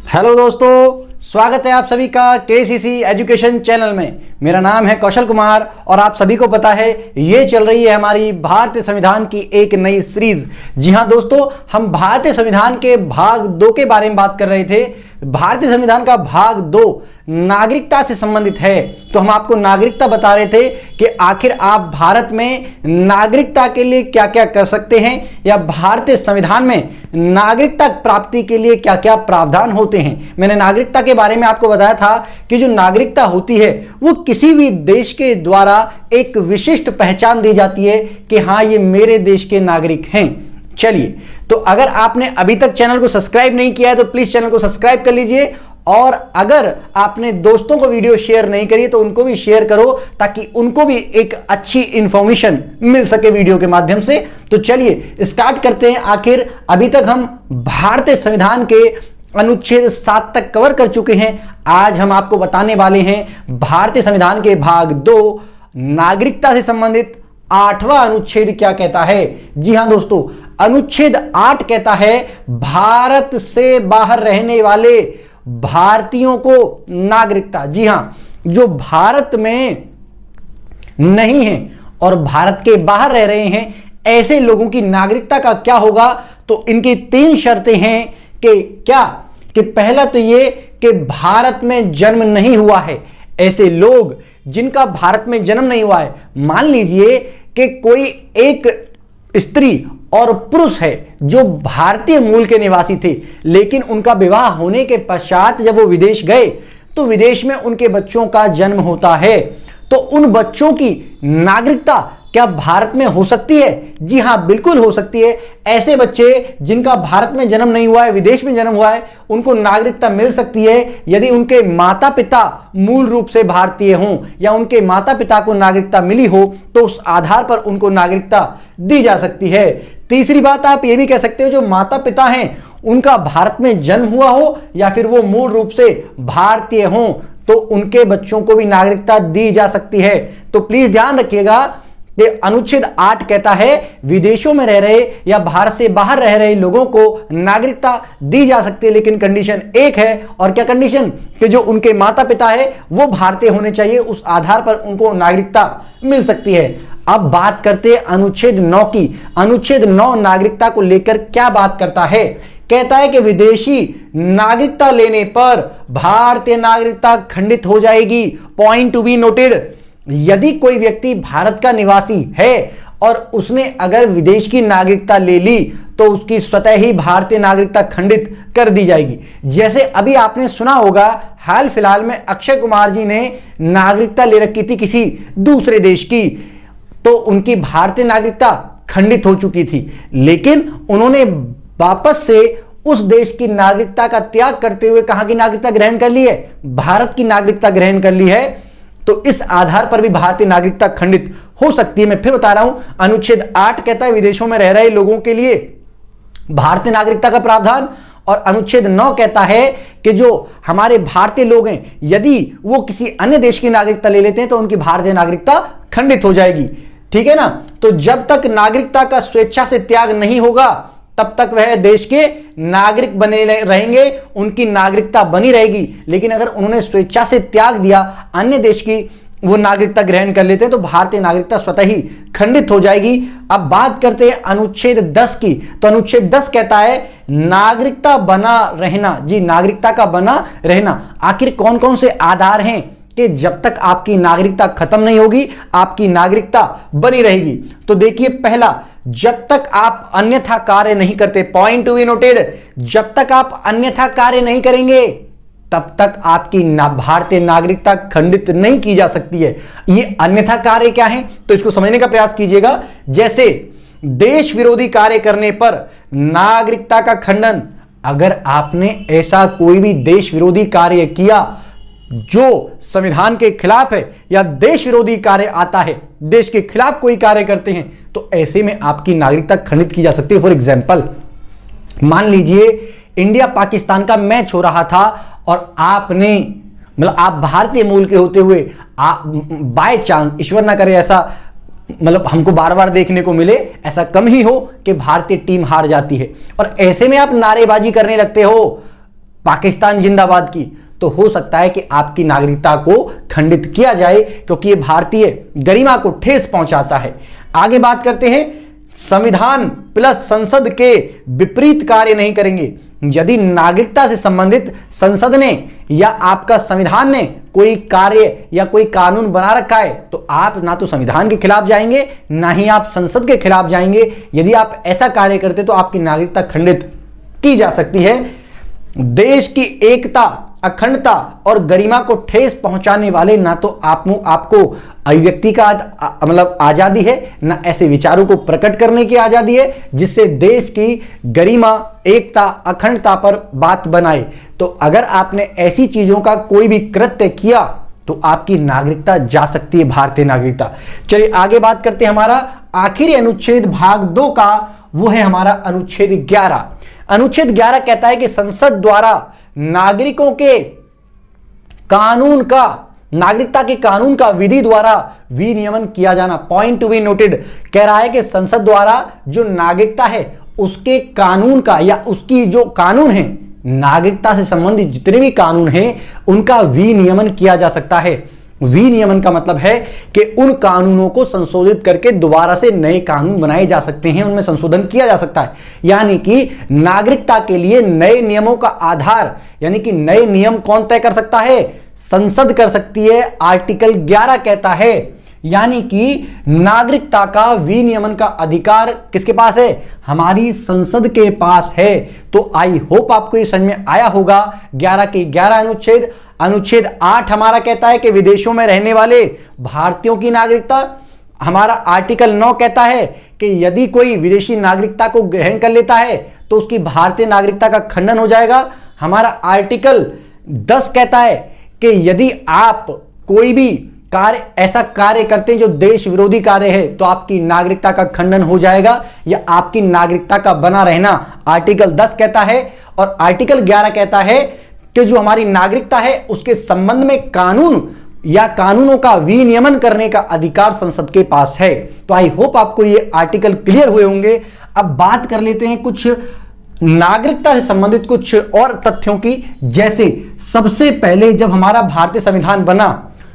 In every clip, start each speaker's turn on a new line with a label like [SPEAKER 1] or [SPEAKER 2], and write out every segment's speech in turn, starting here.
[SPEAKER 1] Hello दोस्तों, स्वागत है आप सभी का केसीसी एजुकेशन चैनल में। मेरा नाम है कौशल कुमार और आप सभी को पता है ये चल रही है हमारी भारतीय संविधान की एक नई सीरीज। जी हां दोस्तों, हम भारतीय संविधान के भाग 2 के बारे में बात कर रहे थे। भारतीय संविधान का भाग 2 नागरिकता से संबंधित है। तो हम आपको नागरिकता बता रहे थे कि आखिर आप भारत में नागरिकता के लिए क्या क्या कर सकते हैं या भारतीय संविधान में नागरिकता प्राप्ति के लिए क्या क्या प्रावधान होते हैं। मैंने नागरिकता के बारे में आपको बताया था कि जो नागरिकता होती है वो किसी भी देश के द्वारा एक विशिष्ट पहचान दी जाती है कि हाँ, ये मेरे देश के नागरिक हैं। चलिए, तो अगर आपने अभी तक चैनल को सब्सक्राइब नहीं किया है तो प्लीज चैनल को सब्सक्राइब कर लीजिए, और अगर आपने दोस्तों को वीडियो शेयर नहीं करी तो उनको भी शेयर करो ताकि उनको भी एक अच्छी इंफॉर्मेशन मिल सके वीडियो के माध्यम से। तो चलिए स्टार्ट करते हैं। आखिर अभी तक हम भारतीय संविधान के अनुच्छेद 7 तक कवर कर चुके हैं। आज हम आपको बताने वाले हैं भारतीय संविधान के भाग 2 नागरिकता से संबंधित 8वां अनुच्छेद क्या कहता है। जी हां दोस्तों, अनुच्छेद 8 कहता है भारत से बाहर रहने वाले भारतीयों को नागरिकता। जी हां, जो भारत में नहीं है और भारत के बाहर रह रहे हैं ऐसे लोगों की नागरिकता का क्या होगा। तो इनकी 3 शर्तें हैं कि क्या कि पहला तो ये कि भारत में जन्म नहीं हुआ है। ऐसे लोग जिनका भारत में जन्म नहीं हुआ है, मान लीजिए कि कोई एक स्त्री और पुरुष है जो भारतीय मूल के निवासी थे, लेकिन उनका विवाह होने के पश्चात जब वो विदेश गए तो विदेश में उनके बच्चों का जन्म होता है। तो उन बच्चों की नागरिकता क्या भारत में हो सकती है? जी हां, बिल्कुल हो सकती है। ऐसे बच्चे जिनका भारत में जन्म नहीं हुआ है, विदेश में जन्म हुआ है, उनको नागरिकता मिल सकती है यदि उनके माता पिता मूल रूप से भारतीय हों या उनके माता पिता को नागरिकता मिली हो तो उस आधार पर उनको नागरिकता दी जा सकती है। तीसरी बात आप ये भी कह सकते हो, जो माता पिता हैं उनका भारत में जन्म हुआ हो या फिर वो मूल रूप से भारतीय हों तो उनके बच्चों को भी नागरिकता दी जा सकती है। तो प्लीज ध्यान रखिएगा कि अनुच्छेद 8 कहता है विदेशों में रह रहे या भारत से बाहर रह रहे लोगों को नागरिकता दी जा सकती है, लेकिन कंडीशन एक है। और क्या कंडीशन? कि जो उनके माता पिता है वो भारतीय होने चाहिए, उस आधार पर उनको नागरिकता मिल सकती है। अब बात करते हैं अनुच्छेद 9 की। अनुच्छेद 9 नागरिकता को लेकर क्या बात करता है? कहता है कि विदेशी नागरिकता लेने पर भारतीय नागरिकता खंडित हो जाएगी। पॉइंट टू बी नोटेड, यदि कोई व्यक्ति भारत का निवासी है और उसने अगर विदेश की नागरिकता ले ली तो उसकी स्वतः ही भारतीय नागरिकता खंडित कर दी जाएगी। जैसे अभी आपने सुना होगा, हाल फिलहाल में अक्षय कुमार जी ने नागरिकता ले रखी थी किसी दूसरे देश की, तो उनकी भारतीय नागरिकता खंडित हो चुकी थी, लेकिन उन्होंने वापस से उस देश की नागरिकता का त्याग करते हुए कहां की नागरिकता ग्रहण कर ली है? भारत की नागरिकता ग्रहण कर ली है। तो इस आधार पर भी भारतीय नागरिकता खंडित हो सकती है। मैं फिर बता रहा हूं, अनुच्छेद 8 कहता है विदेशों में रह रहे लोगों के लिए भारतीय नागरिकता का प्रावधान, और अनुच्छेद 9 कहता है कि जो हमारे भारतीय लोग हैं यदि वो किसी अन्य देश की नागरिकता ले लेते हैं तो उनकी भारतीय नागरिकता खंडित हो जाएगी। ठीक है ना? तो जब तक नागरिकता का स्वेच्छा से त्याग नहीं होगा तब तक वह देश के नागरिक बने रहेंगे, उनकी नागरिकता बनी रहेगी। लेकिन अगर उन्होंने स्वेच्छा से त्याग दिया, अन्य देश की वो नागरिकता ग्रहण कर लेते हैं तो भारतीय नागरिकता स्वतः ही खंडित हो जाएगी। अब बात करते हैं अनुच्छेद 10 की। तो अनुच्छेद 10 कहता है नागरिकता बना रहना। जी, नागरिकता का बना रहना। आखिर कौन कौन से आधार हैं कि जब तक आपकी नागरिकता खत्म नहीं होगी आपकी नागरिकता बनी रहेगी? तो देखिए, पहला, जब तक आप अन्यथा कार्य नहीं करते। पॉइंट टू बी नोटेड, जब तक आप अन्यथा कार्य नहीं करेंगे तब तक आपकी भारतीय नागरिकता खंडित नहीं की जा सकती है। ये अन्यथा कार्य क्या है तो इसको समझने का प्रयास कीजिएगा। जैसे देश विरोधी कार्य करने पर नागरिकता का खंडन। अगर आपने ऐसा कोई भी देश विरोधी कार्य किया जो संविधान के खिलाफ है या देश विरोधी कार्य आता है, देश के खिलाफ कोई कार्य करते हैं, तो ऐसे में आपकी नागरिकता खंडित की जा सकती है। फॉर एग्जाम्पल, मान लीजिए इंडिया पाकिस्तान का मैच हो रहा था और आपने आप भारतीय मूल के होते हुए बाय चांस, ईश्वर ना करे ऐसा हमको बार बार देखने को मिले, ऐसा कम ही हो कि भारतीय टीम हार जाती है और ऐसे में आप नारेबाजी करने लगते हो पाकिस्तान जिंदाबाद की, तो हो सकता है कि आपकी नागरिकता को खंडित किया जाए, क्योंकि यह भारतीय गरिमा को ठेस पहुंचाता है। आगे बात करते हैं, संविधान प्लस संसद के विपरीत कार्य नहीं करेंगे। यदि नागरिकता से संबंधित संसद ने या आपका संविधान ने कोई कार्य या कोई कानून बना रखा है, तो आप ना तो संविधान के खिलाफ जाएंगे, ना ही आप संसद के खिलाफ जाएंगे। यदि आप ऐसा कार्य करते तो आपकी नागरिकता खंडित की जा सकती है। देश की एकता, अखंडता और गरिमा को ठेस पहुंचाने वाले ना तो आपको अभिव्यक्ति का मतलब आजादी है, ना ऐसे विचारों को प्रकट करने की आजादी है जिससे देश की गरिमा, एकता, अखंडता पर बात बनाए। तो अगर आपने ऐसी चीजों का कोई भी कृत्य किया तो आपकी नागरिकता जा सकती है, भारतीय नागरिकता। चलिए आगे बात करते हैं हमारा आखिरी अनुच्छेद भाग 2 का, वो है हमारा अनुच्छेद 11। अनुच्छेद 11 कहता है कि संसद द्वारा नागरिकों के कानून का, नागरिकता के कानून का विधि द्वारा विनियमन किया जाना। पॉइंट टू बी नोटेड, कह रहा है कि संसद द्वारा जो नागरिकता है उसके कानून का, या उसकी जो कानून है, नागरिकता से संबंधित जितने भी कानून हैं उनका विनियमन किया जा सकता है। विनियमन का मतलब है कि उन कानूनों को संशोधित करके दोबारा से नए कानून बनाए जा सकते हैं, उनमें संशोधन किया जा सकता है। यानी कि नागरिकता के लिए नए नियमों का आधार, यानी कि नए नियम कौन तय कर सकता है? संसद कर सकती है। आर्टिकल 11 कहता है, यानी कि नागरिकता का विनियमन का अधिकार किसके पास है? हमारी संसद के पास है। तो आई होप आपको ये समझ में आया होगा 11 के 11 अनुच्छेद। अनुच्छेद 8 हमारा कहता है कि विदेशों में रहने वाले भारतीयों की नागरिकता। हमारा आर्टिकल 9 कहता है कि यदि कोई विदेशी नागरिकता को ग्रहण कर लेता है तो उसकी भारतीय नागरिकता का खंडन हो जाएगा। हमारा आर्टिकल 10 कहता है कि यदि आप कोई भी ऐसा कार्य करते हैं जो देश विरोधी कार्य है तो आपकी नागरिकता का खंडन हो जाएगा या आपकी नागरिकता का बना रहना, आर्टिकल 10 कहता है। और आर्टिकल 11 कहता है कि जो हमारी नागरिकता है उसके संबंध में कानून या कानूनों का विनियमन करने का अधिकार संसद के पास है। तो आई होप आपको ये आर्टिकल क्लियर हुए होंगे। अब बात कर लेते हैं कुछ नागरिकता से संबंधित कुछ और तथ्यों की। जैसे सबसे पहले जब हमारा भारतीय संविधान बना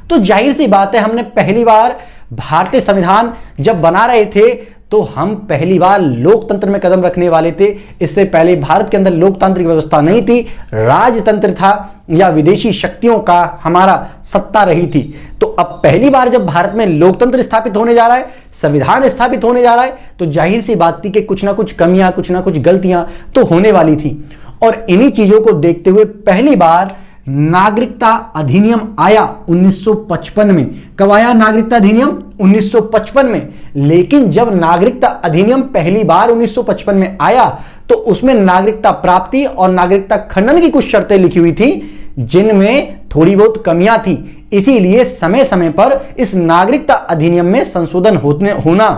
[SPEAKER 1] तो जाहिर सी बात है, हमने पहली बार भारतीय संविधान जब बना रहे थे तो हम पहली बार लोकतंत्र में कदम रखने वाले थे। इससे पहले भारत के अंदर लोकतांत्रिक व्यवस्था नहीं थी, राजतंत्र था या विदेशी शक्तियों का हमारा सत्ता रही थी। तो अब पहली बार जब भारत में लोकतंत्र स्थापित होने जा रहा है, संविधान स्थापित होने जा रहा है, तो जाहिर सी बात थी कि कुछ ना कुछ कमियां, कुछ ना कुछ गलतियां तो होने वाली थी। और इन्हीं चीजों को देखते हुए पहली बार नागरिकता अधिनियम आया 1955 में। कब आया नागरिकता अधिनियम? 1955 में। लेकिन जब नागरिकता अधिनियम पहली बार 1955 में आया तो उसमें नागरिकता प्राप्ति और नागरिकता खंडन की कुछ शर्तें लिखी हुई थी जिनमें थोड़ी बहुत कमियां थी। इसीलिए समय समय पर इस नागरिकता अधिनियम में संशोधन होना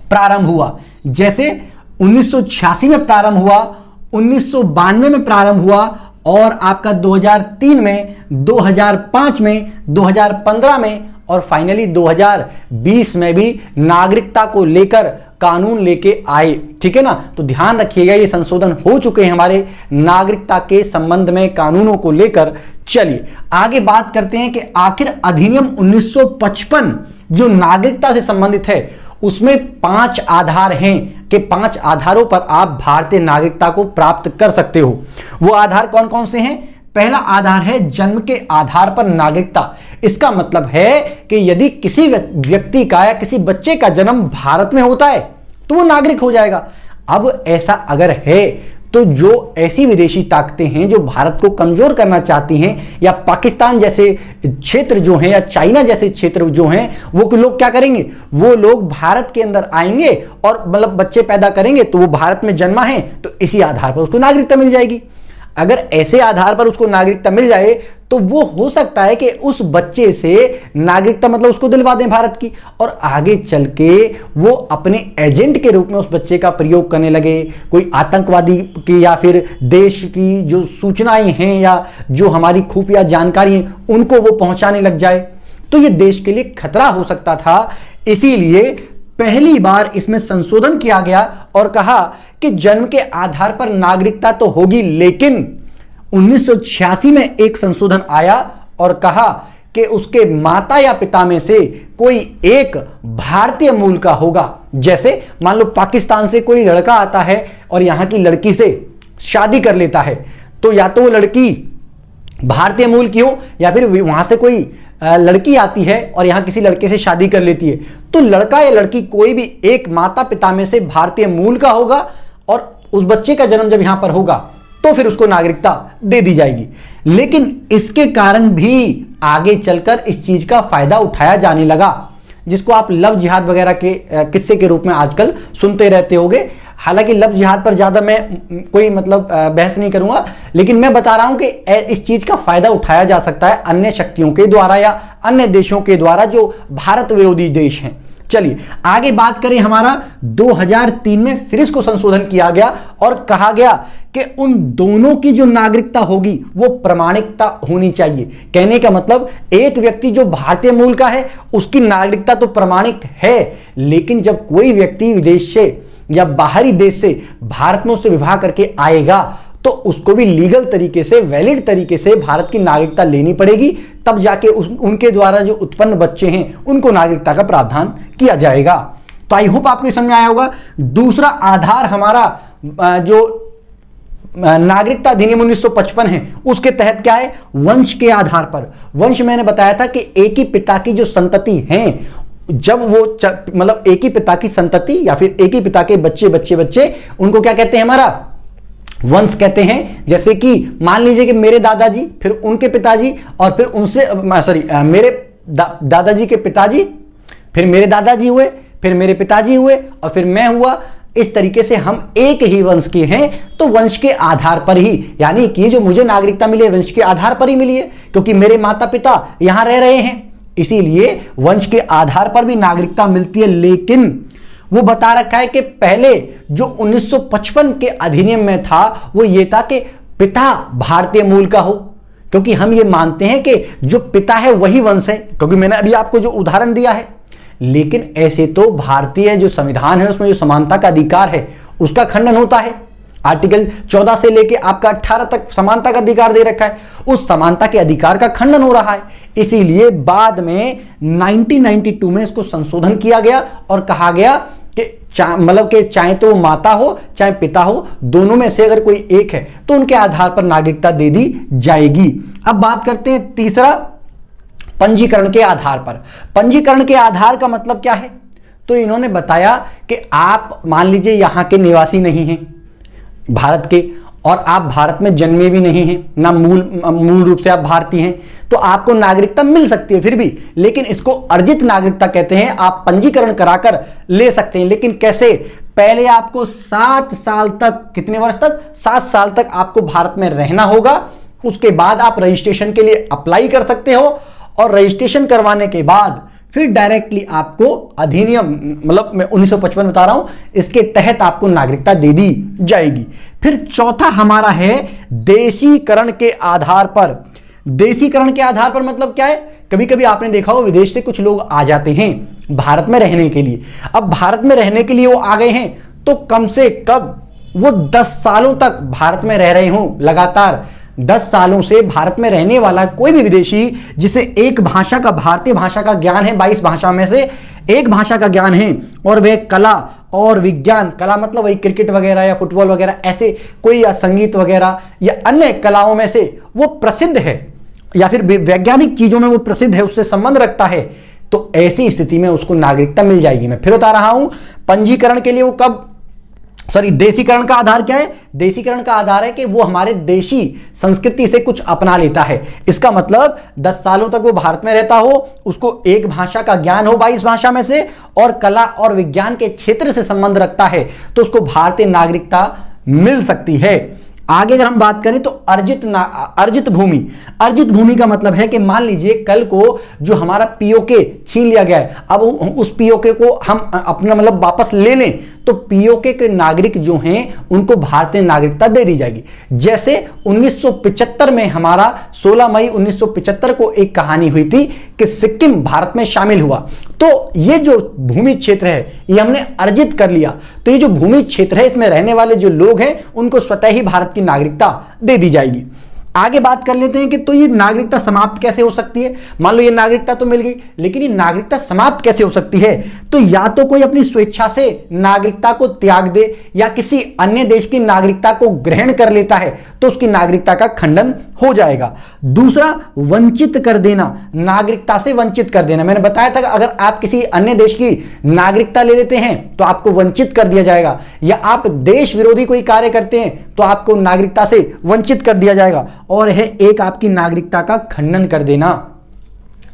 [SPEAKER 1] प्रारंभ हुआ। जैसे 1986 में प्रारंभ हुआ, 1992 में प्रारंभ हुआ और आपका 2003 में, 2005 में, 2015 में और फाइनली 2020 में भी नागरिकता को लेकर कानून लेके आए। ठीक है ना? तो ध्यान रखिएगा ये संशोधन हो चुके हैं हमारे नागरिकता के संबंध में कानूनों को लेकर। चलिए आगे बात करते हैं कि आखिर अधिनियम 1955 जो नागरिकता से संबंधित है उसमें 5 आधार हैं कि 5 आधारों पर आप भारतीय नागरिकता को प्राप्त कर सकते हो। वो आधार कौन कौन से हैं? पहला आधार है जन्म के आधार पर नागरिकता। इसका मतलब है कि यदि किसी व्यक्ति का या किसी बच्चे का जन्म भारत में होता है तो वो नागरिक हो जाएगा। अब ऐसा अगर है तो जो ऐसी विदेशी ताकतें हैं जो भारत को कमजोर करना चाहती हैं या पाकिस्तान जैसे क्षेत्र जो हैं या चाइना जैसे क्षेत्र जो हैं, वो लोग क्या करेंगे? वो लोग भारत के अंदर आएंगे और मतलब बच्चे पैदा करेंगे तो वो भारत में जन्मा है तो इसी आधार पर उसको नागरिकता मिल जाएगी। अगर ऐसे आधार पर उसको नागरिकता मिल जाए तो वो हो सकता है कि उस बच्चे से नागरिकता मतलब उसको दिलवा दें भारत की, और आगे चल के वो अपने एजेंट के रूप में उस बच्चे का प्रयोग करने लगे। कोई आतंकवादी की या फिर देश की जो सूचनाएं हैं या जो हमारी खुफिया जानकारी है उनको वो पहुंचाने लग जाए, तो ये देश के लिए खतरा हो सकता था। इसीलिए पहली बार इसमें संशोधन किया गया और कहा कि जन्म के आधार पर नागरिकता तो होगी, लेकिन 1986 में एक संशोधन आया और कहा कि उसके माता या पिता में से कोई एक भारतीय मूल का होगा। जैसे मान लो पाकिस्तान से कोई लड़का आता है और यहां की लड़की से शादी कर लेता है, तो या तो वो लड़की भारतीय मूल की हो या फिर वहां से कोई लड़की आती है और यहां किसी लड़के से शादी कर लेती है, तो लड़का या लड़की कोई भी एक माता पिता में से भारतीय मूल का होगा और उस बच्चे का जन्म जब यहां पर होगा तो फिर उसको नागरिकता दे दी जाएगी। लेकिन इसके कारण भी आगे चलकर इस चीज का फायदा उठाया जाने लगा, जिसको आप लव जिहाद वगैरह के किस्से के रूप में आजकल सुनते रहते होगे। हालांकि लव जिहाद पर ज्यादा मैं कोई मतलब बहस नहीं करूंगा, लेकिन मैं बता रहा हूं कि इस चीज का फायदा उठाया जा सकता है अन्य शक्तियों के द्वारा या अन्य देशों के द्वारा जो भारत विरोधी देश हैं। चलिए आगे बात करें, हमारा 2003 में फिर इसको संशोधन किया गया और कहा गया कि उन दोनों की जो नागरिकता होगी वो प्रमाणिकता होनी चाहिए। कहने का मतलब एक व्यक्ति जो भारतीय मूल का है उसकी नागरिकता तो प्रमाणित है, लेकिन जब कोई व्यक्ति विदेश से या बाहरी देश से भारत में उससे विवाह करके आएगा तो उसको भी लीगल तरीके से, वैलिड तरीके से भारत की नागरिकता लेनी पड़ेगी, तब जाके उनके द्वारा जो उत्पन्न बच्चे हैं उनको नागरिकता का प्रावधान किया जाएगा। तो आई होप आपको समझ में आया होगा। दूसरा आधार हमारा जो नागरिकता अधिनियम 1955 है उसके तहत क्या है, वंश के आधार पर। वंश मैंने बताया था कि एक ही पिता की जो संतति हैं, जब वो मतलब एक ही पिता की संतति या फिर एक ही पिता के बच्चे बच्चे बच्चे, उनको क्या कहते हैं, हमारा वंश कहते हैं। जैसे कि मान लीजिए कि मेरे दादाजी, फिर उनके पिताजी, और फिर उनसे मेरे दादाजी के पिताजी, फिर मेरे दादाजी हुए, फिर मेरे पिताजी हुए, और फिर मैं हुआ। इस तरीके से हम एक ही वंश के हैं, तो वंश के आधार पर ही, यानी कि जो मुझे नागरिकता मिली है वंश के आधार पर ही मिली है, क्योंकि मेरे माता पिता यहां रह रहे हैं, इसीलिए वंश के आधार पर भी नागरिकता मिलती है। लेकिन वो बता रखा है कि पहले जो 1955 के अधिनियम में था वो ये था कि पिता भारतीय मूल का हो, क्योंकि हम ये मानते हैं कि जो पिता है वही वंश है, क्योंकि मैंने अभी आपको जो उदाहरण दिया है। लेकिन ऐसे तो भारतीय जो संविधान है उसमें जो समानता का अधिकार है उसका खंडन होता है। आर्टिकल 14 से लेके आपका 18 तक समानता का अधिकार दे रखा है, उस समानता के अधिकार का खंडन हो रहा है। इसीलिए बाद में 1992 में इसको संशोधन किया गया और कहा गया कि मतलब कि चाहे तो माता हो चाहे पिता हो, दोनों में से अगर कोई एक है तो उनके आधार पर नागरिकता दे दी जाएगी। अब बात करते हैं तीसरा, पंजीकरण के आधार पर। पंजीकरण के आधार का मतलब क्या है, तो इन्होंने बताया कि आप मान लीजिए यहां के निवासी नहीं हैं भारत के, और आप भारत में जन्मे भी नहीं हैं, ना मूल रूप से आप भारतीय हैं, तो आपको नागरिकता मिल सकती है फिर भी, लेकिन इसको अर्जित नागरिकता कहते हैं। आप पंजीकरण कराकर ले सकते हैं, लेकिन कैसे, पहले आपको 7 साल तक, कितने वर्ष तक, 7 साल तक आपको भारत में रहना होगा। उसके बाद आप रजिस्ट्रेशन के लिए अप्लाई कर सकते हो, और रजिस्ट्रेशन करवाने के बाद फिर डायरेक्टली आपको अधिनियम, मतलब मैं 1955 बता रहा हूं, इसके तहत आपको नागरिकता दे दी जाएगी। फिर चौथा हमारा है देशीकरण के आधार पर। देशीकरण के आधार पर मतलब क्या है, कभी कभी आपने देखा हो विदेश से कुछ लोग आ जाते हैं भारत में रहने के लिए। अब भारत में रहने के लिए वो आ गए हैं तो कम से कम वो 10 सालों तक भारत में रह रहे हों लगातार। 10 सालों से भारत में रहने वाला कोई भी विदेशी जिसे एक भाषा का, भारतीय भाषा का ज्ञान है, 22 भाषा में से एक भाषा का ज्ञान है, और वह कला और विज्ञान, कला मतलब वही क्रिकेट वगैरह या फुटबॉल वगैरह, ऐसे कोई या संगीत वगैरह या अन्य कलाओं में से वो प्रसिद्ध है, या फिर वैज्ञानिक चीजों में वो प्रसिद्ध है, उससे संबंध रखता है, तो ऐसी स्थिति में उसको नागरिकता मिल जाएगी। मैं फिर बता रहा हूं, पंजीकरण के लिए वो कब, देशीकरण का आधार क्या है, देशीकरण का आधार है कि वो हमारे देशी संस्कृति से कुछ अपना लेता है। इसका मतलब 10 सालों तक वो भारत में रहता हो, उसको एक भाषा का ज्ञान हो 22 भाषा में से, और कला और विज्ञान के क्षेत्र से संबंध रखता है, तो उसको भारतीय नागरिकता मिल सकती है। आगे अगर हम बात करें तो अर्जित भूमि। अर्जित भूमि का मतलब है कि मान लीजिए कल को जो हमारा पीओके छीन लिया गया है, अब उस पीओके को हम अपना मतलब वापस ले लें, तो पीओके के नागरिक जो हैं उनको भारतीय नागरिकता दे दी जाएगी। जैसे 1975 में हमारा 16 मई 1975 को एक कहानी हुई थी कि सिक्किम भारत में शामिल हुआ, तो ये जो भूमि क्षेत्र है ये हमने अर्जित कर लिया, तो ये जो भूमि क्षेत्र है इसमें रहने वाले जो लोग हैं उनको स्वतः ही भारत की नागरिकता दे दी जाएगी। आगे बात कर लेते हैं कि तो ये नागरिकता समाप्त कैसे हो सकती है। मान लो ये नागरिकता तो मिल गई, लेकिन ये नागरिकता समाप्त कैसे हो सकती है। तो या तो कोई अपनी स्वेच्छा से नागरिकता को त्याग दे या किसी अन्य देश की नागरिकता को ग्रहण कर लेता है तो उसकी नागरिकता का खंडन हो जाएगा। दूसरा, वंचित कर देना, नागरिकता से वंचित कर देना। मैंने बताया था कि अगर आप किसी अन्य देश की नागरिकता ले लेते हैं तो आपको वंचित कर दिया जाएगा, या आप देश विरोधी कोई कार्य करते हैं तो आपको नागरिकता से वंचित कर दिया जाएगा। और है एक आपकी नागरिकता का खंडन कर देना।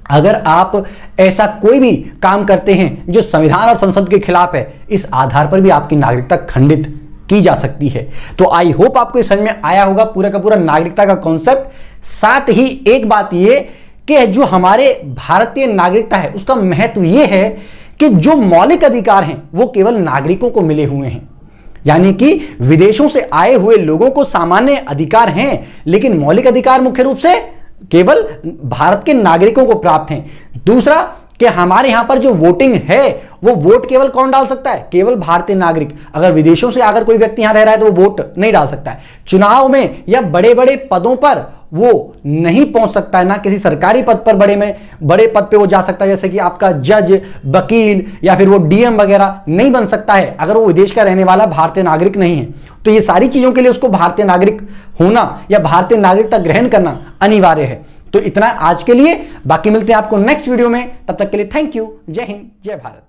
[SPEAKER 1] अगर आप ऐसा कोई भी काम करते हैं जो संविधान और संसद के खिलाफ है, इस आधार पर भी आपकी नागरिकता खंडित की जा सकती है। तो आई होप आपको समझ में आया होगा पूरा का पूरा नागरिकता का कॉन्सेप्ट। साथ ही एक बात यह कि जो हमारे भारतीय नागरिकता है उसका महत्व यह है कि जो मौलिक अधिकार हैं वो केवल नागरिकों को मिले हुए हैं, यानी कि विदेशों से आए हुए लोगों को सामान्य अधिकार हैं, लेकिन मौलिक अधिकार मुख्य रूप से केवल भारत के नागरिकों को प्राप्त हैं। दूसरा कि हमारे यहां पर जो वोटिंग है वो वोट केवल कौन डाल सकता है, केवल भारतीय नागरिक। अगर विदेशों से अगर कोई व्यक्ति यहां रह रहा है तो वो वोट नहीं डाल सकता है। चुनाव में या बड़े बड़े पदों पर वो नहीं पहुंच सकता है, ना किसी सरकारी पद पर बड़े पद पे वो जा सकता है, जैसे कि आपका जज, वकील या फिर वो डीएम वगैरह नहीं बन सकता है अगर वो विदेश का रहने वाला भारतीय नागरिक नहीं है। तो ये सारी चीजों के लिए उसको भारतीय नागरिक होना या भारतीय नागरिकता ग्रहण करना अनिवार्य है। तो इतना आज के लिए, बाकी मिलते हैं आपको नेक्स्ट वीडियो में। तब तक के लिए थैंक यू। जय हिंद, जय भारत।